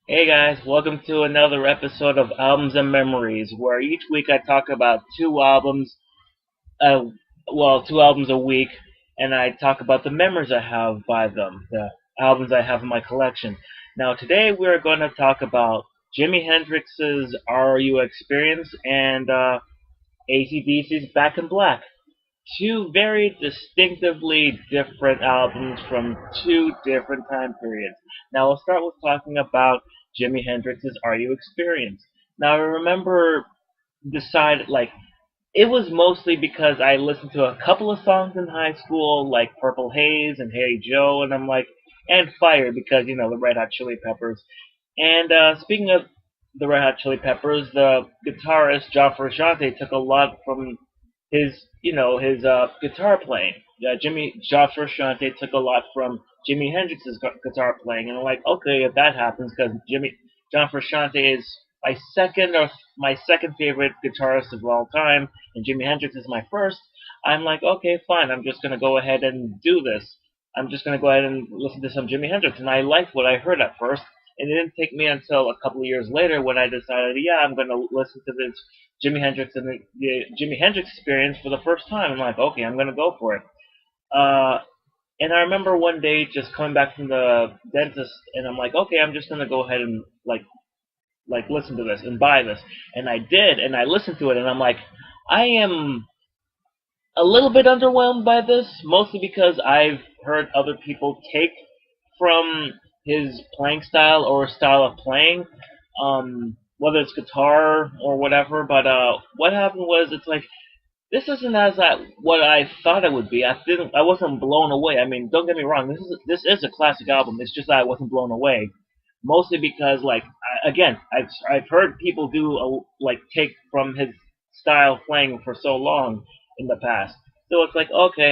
Hey guys, welcome to another episode of Albums and Memories, where each week I talk about uh, two albums a week, and I talk about the memories I have by them, the albums I have in my collection. Now today we're going to talk about Jimi Hendrix's RU Experience and AC/DC's Back in Black. Two very distinctively different albums from two different time periods. Now we'll start with talking about Jimi Hendrix's Are You Experience. Now I remember decided like it was mostly because I listened to a couple of songs in high school, like Purple Haze and Hey Joe, and I'm like, and Fire because the Red Hot Chili Peppers. And speaking of the Red Hot Chili Peppers, the guitarist John Frusciante took a lot from his guitar playing. Jimmy John Frusciante took a lot from Jimi Hendrix's guitar playing, and I'm like, okay, if that happens, because Jimmy John Frusciante is my second favorite guitarist of all time, and Jimi Hendrix is my first. I'm like, okay, fine. I'm just gonna go ahead and do this. I'm just gonna go ahead and listen to some Jimi Hendrix, and I liked what I heard at first. And it didn't take me until a couple of years later when I decided, yeah, I'm going to listen to this Jimi Hendrix and the Jimi Hendrix Experience for the first time. I'm like, okay, I'm going to go for it. Uh, and I remember one day just coming back from the dentist, and I'm like, okay, I'm just going to go ahead and like listen to this and buy this. And I did, and I listened to it, and I'm like, I am a little bit underwhelmed by this, mostly because I've heard other people take from his playing style or style of playing, whether it's guitar or whatever. But what happened was, it's like this isn't what I thought it would be. I wasn't blown away. I mean, don't get me wrong. This is a classic album. It's just that I wasn't blown away, mostly because again, I've heard people take from his style playing for so long in the past. So it's like, okay,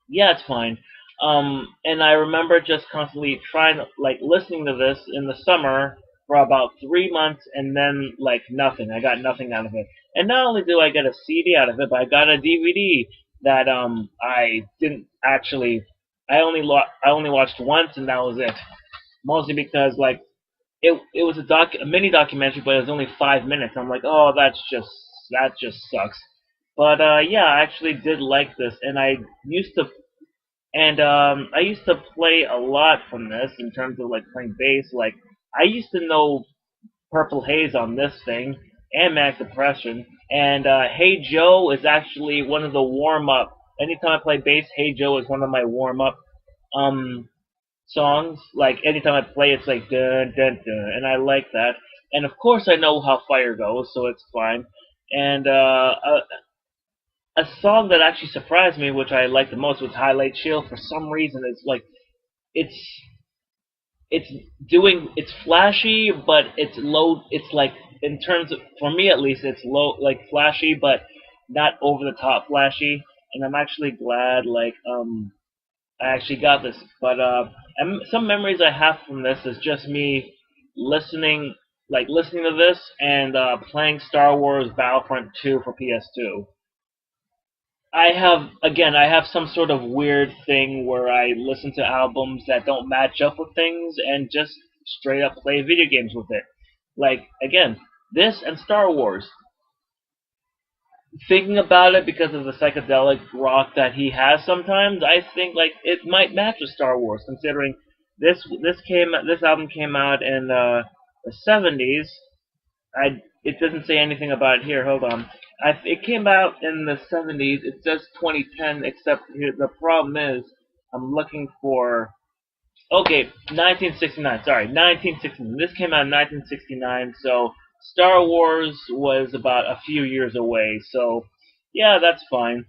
yeah, it's fine. And I remember just constantly listening to this in the summer for about 3 months, and then nothing. I got nothing out of it. And not only do I get a CD out of it, but I got a DVD that I didn't actually. I only watched once, and that was it. Mostly because it was a mini documentary, but it was only 5 minutes. I'm like, oh, that just sucks. But yeah, I actually did like this, and used to I used to play a lot from this in terms of playing bass. Like I used to know Purple Haze on this thing and Manic Depression. And Hey Joe is actually one of the warm up. Anytime I play bass, Hey Joe is one of my warm up um songs. Like anytime I play, it's like dun dun dun, and I like that. And of course, I know how Fire goes, so it's fine. And a song that actually surprised me, which I liked the most, was Highlight Chill. For some reason, it's it's it's flashy, but it's low. It's like in terms of for me at least, it's low flashy, but not over the top flashy. And I'm actually glad I actually got this. But some memories I have from this is just me listening listening to this and playing Star Wars Battlefront 2 for PS2. I have some sort of weird thing where I listen to albums that don't match up with things and just straight up play video games with it. Like again, this and Star Wars. Thinking about it because of the psychedelic rock that he has sometimes, I think it might match with Star Wars considering this album came out in the 70s. It doesn't say anything about it here. Hold on. It came out in the 70s. It says 2010, except here, the problem is I'm looking for. Okay, 1969. Sorry, 1969. This came out in 1969, so Star Wars was about a few years away. So, yeah, that's fine.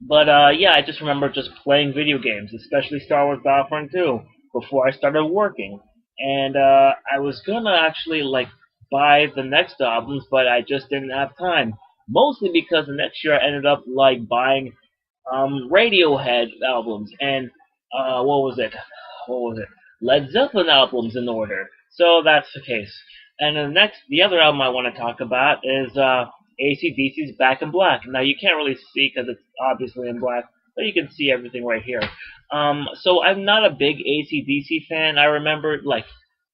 But yeah, I just remember just playing video games, especially Star Wars Battlefront 2, before I started working. And I was gonna actually buy the next albums, but I just didn't have time. Mostly because the next year I ended up buying Radiohead albums and what was it? What was it? Led Zeppelin albums in order. So that's the case. And the other album I want to talk about is AC/DC's Back in Black. Now you can't really see because it's obviously in black, but you can see everything right here. So I'm not a big AC/DC fan. I remember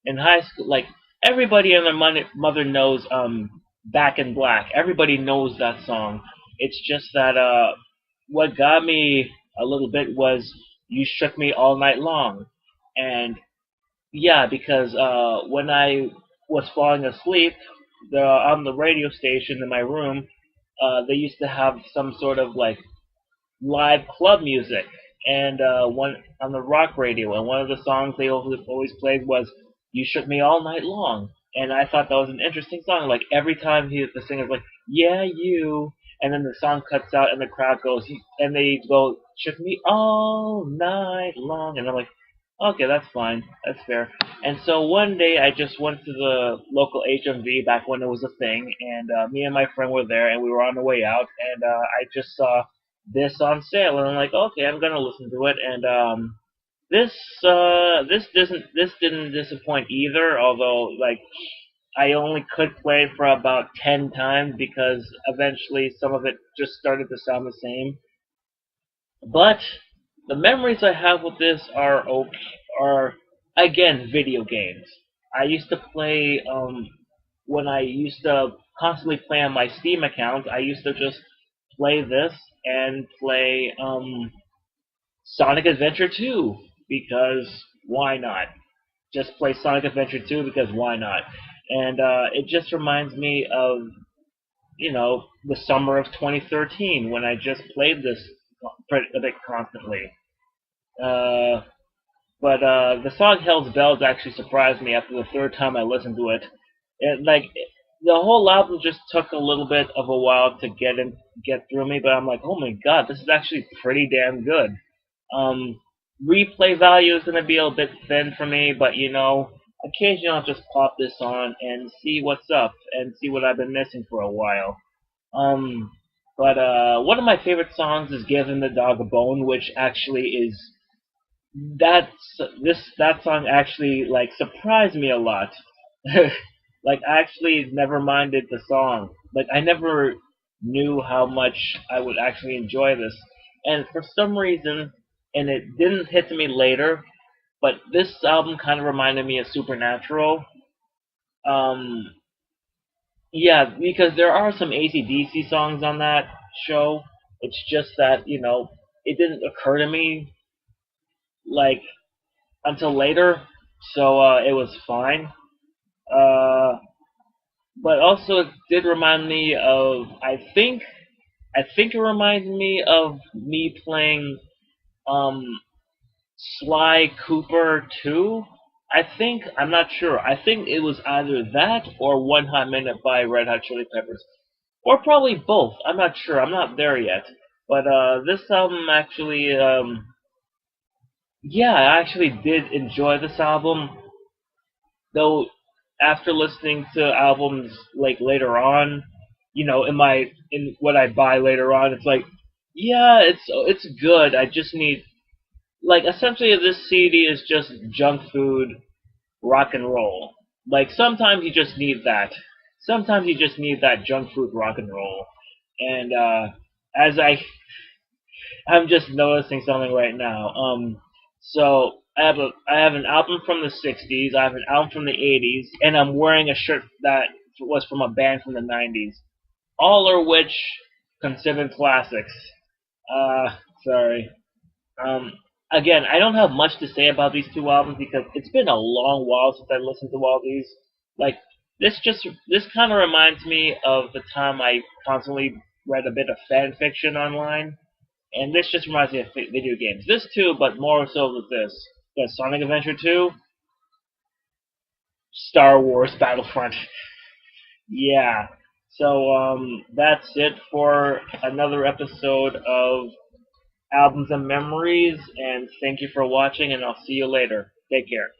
in high school, like everybody and their mother knows Back in Black. Everybody knows that song. It's just that what got me a little bit was You Shook Me All Night Long. And yeah, because when I was falling asleep, on the radio station in my room, they used to have some sort of like live club music, and one on the rock radio, and one of the songs they always played was "You Shook Me All Night Long," and I thought that was an interesting song. Like every time the singer's like, "Yeah, you," and then the song cuts out, and the crowd goes, and they go, "Shook me all night long," and I'm like, okay, that's fine, that's fair. And so one day I just went to the local HMV back when it was a thing, and me and my friend were there, and we were on the way out, and I just saw this on sale, and I'm like, okay, I'm gonna listen to it, and this didn't disappoint either. Although like I only could play it for about 10 times because eventually some of it just started to sound the same. But the memories I have with this are again video games. I used to play when I used to constantly play on my Steam account. I used to just play this and play Sonic Adventure 2 because why not? Just play Sonic Adventure 2 because why not? And it just reminds me of the summer of 2013 when I just played this a bit constantly. Uh, but the song "Hell's Bells" actually surprised me after the third time I listened to it. The whole album just took a little bit of a while to get through me, but I'm like, oh my god, this is actually pretty damn good. Um, Replay value is gonna be a bit thin for me, but occasionally I'll just pop this on and see what's up and see what I've been missing for a while. Um, but one of my favorite songs is "Giving the Dog a Bone," which actually is that's that song actually like surprised me a lot. Like I actually never minded the song. Like I never knew how much I would actually enjoy this. And for some reason, and it didn't hit to me later, but this album kind of reminded me of Supernatural. Um, yeah, because there are some AC/DC songs on that show. It's just that, it didn't occur to me like until later, so it was fine. Uh, but also it did remind me of I think it reminds me of me playing um Sly Cooper 2. I'm not sure. I think it was either that or One Hot Minute by Red Hot Chili Peppers. Or probably both. I'm not sure. I'm not there yet. But this album actually yeah, I actually did enjoy this album. Though after listening to albums like later on, in what I buy later on, it's like, yeah, it's good. I just need like essentially this CD is just junk food rock and roll. Like sometimes you just need that. Sometimes you just need that junk food rock and roll. And as I'm just noticing something right now. So I have an album from the '60s. I have an album from the '80s, and I'm wearing a shirt that was from a band from the '90s. All are which considered classics. Uh, sorry. Um, Again, I don't have much to say about these two albums because it's been a long while since I listened to all these. Like this kind of reminds me of the time I constantly read a bit of fan fiction online, and this just reminds me of video games. This too, but more so with this. The Sonic Adventure 2, Star Wars Battlefront. Yeah. So that's it for another episode of Albums and Memories, and thank you for watching, and I'll see you later. Take care.